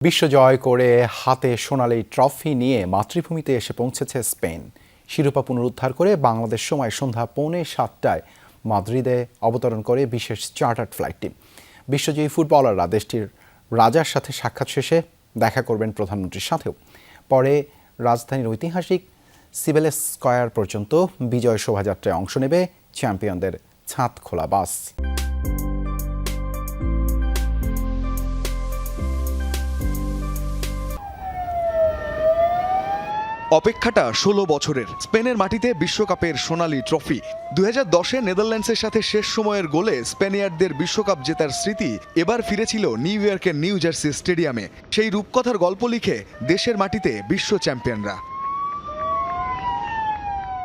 বিশ্ব জয় করে হাতে সোনালি ট্রফি নিয়ে মাতৃভূমিতে এসে পৌঁছেছে স্পেন। শিরোপা পুনরুদ্ধার করে বাংলাদেশ সময় সন্ধ্যা 6:45 মাদ্রিদে অবতরণ করে বিশেষ চার্টার্ড ফ্লাইটটি। বিশ্বজয়ী ফুটবলাররা দেশটির রাজার সাথে সাক্ষাৎ শেষে দেখা করবেন প্রধানমন্ত্রীর সাথেও। পরে রাজধানীর ঐতিহাসিক সিবেলেস স্কয়ার পর্যন্ত বিজয় শোভাযাত্রায় অংশ নেবে চ্যাম্পিয়নদের ছাদ খোলা বাস। অপেক্ষাটা 16 বছরের। স্পেনের মাটিতে বিশ্বকাপের সোনালি ট্রফি। 2010-এ নেদারল্যান্ডসের সাথে শেষ সময়ের গোলে স্পেনিয়ার্ডদের বিশ্বকাপ জেতার স্মৃতি এবার ফিরেছিল নিউ ইয়র্কের নিউ জার্সি স্টেডিয়ামে। সেই রূপকথার গল্প লিখে দেশের মাটিতে বিশ্ব চ্যাম্পিয়নরা।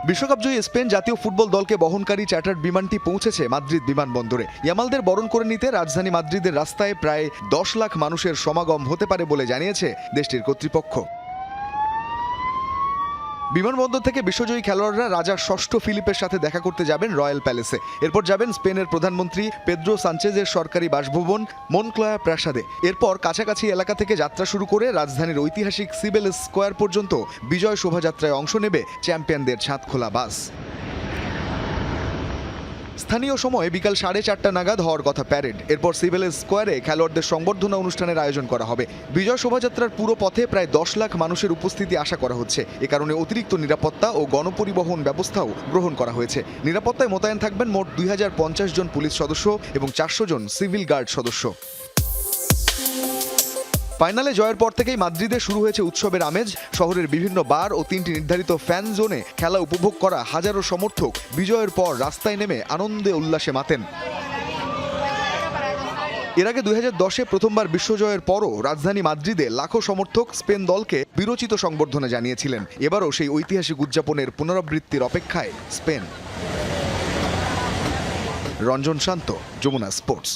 বিশ্বকাপজয়ী স্পেন জাতীয় ফুটবল দলকে বহনকারী চার্টার্ড বিমানটি পৌঁছেছে মাদ্রিদ বিমানবন্দরে। ইয়ামালদের বরণ করে নিতে রাজধানী মাদ্রিদের রাস্তায় প্রায় 10 লাখ মানুষের সমাগম হতে পারে বলে জানিয়েছে দেশটির কর্তৃপক্ষ। বিমানবন্দর থেকে বিশ্বজয়ী খেলোয়াড়রা রাজা ষষ্ঠ ফিলিপের সাথে দেখা করতে যাবেন রয়্যাল প্যালেসে। এরপর যাবেন স্পেনের প্রধানমন্ত্রী পেদ্রো সানচেজের সরকারি বাসভবন মনক্লয়া প্রাসাদে। এরপর কাছাকাছি এলাকা থেকে যাত্রা শুরু করে রাজধানীর ঐতিহাসিক সিবেলেস স্কয়ার পর্যন্ত বিজয় শোভাযাত্রায় অংশ নেবে চ্যাম্পিয়নদের ছাদ খোলা বাস। স্থানীয় সময় বিকাল 4:30 নাগাদ হওয়ার কথা প্যারেড। এরপর সিবেলেস স্কোয়ারে খেলোয়াড়দের সংবর্ধনা অনুষ্ঠানের আয়োজন করা হবে। বিজয় শোভাযাত্রার পুরো পথে প্রায় 10 লাখ মানুষের উপস্থিতি আশা করা হচ্ছে। এ কারণে অতিরিক্ত নিরাপত্তা ও গণপরিবহন ব্যবস্থাও গ্রহণ করা হয়েছে। নিরাপত্তায় মোতায়েন থাকবেন মোট 2050 জন পুলিশ সদস্য এবং 400 জন সিভিল গার্ড সদস্য। ফাইনালে জয়ের পর থেকেই মাদ্রিদে শুরু হয়েছে উৎসবের আমেজ। শহরের বিভিন্ন বার ও 3টি নির্ধারিত ফ্যান জোনে খেলা উপভোগ করা হাজারো সমর্থক বিজয়ের পর রাস্তায় নেমে আনন্দে উল্লাসে মাতেন। এর আগে 2010-এ প্রথমবার বিশ্বজয়ের পরও রাজধানী মাদ্রিদে লাখো সমর্থক স্পেন দলকে বিরচিত সংবর্ধনা জানিয়েছিলেন। এবারও সেই ঐতিহাসিক উদযাপনের পুনরাবৃত্তির অপেক্ষায় স্পেন। রঞ্জন শান্ত, যমুনা স্পোর্টস।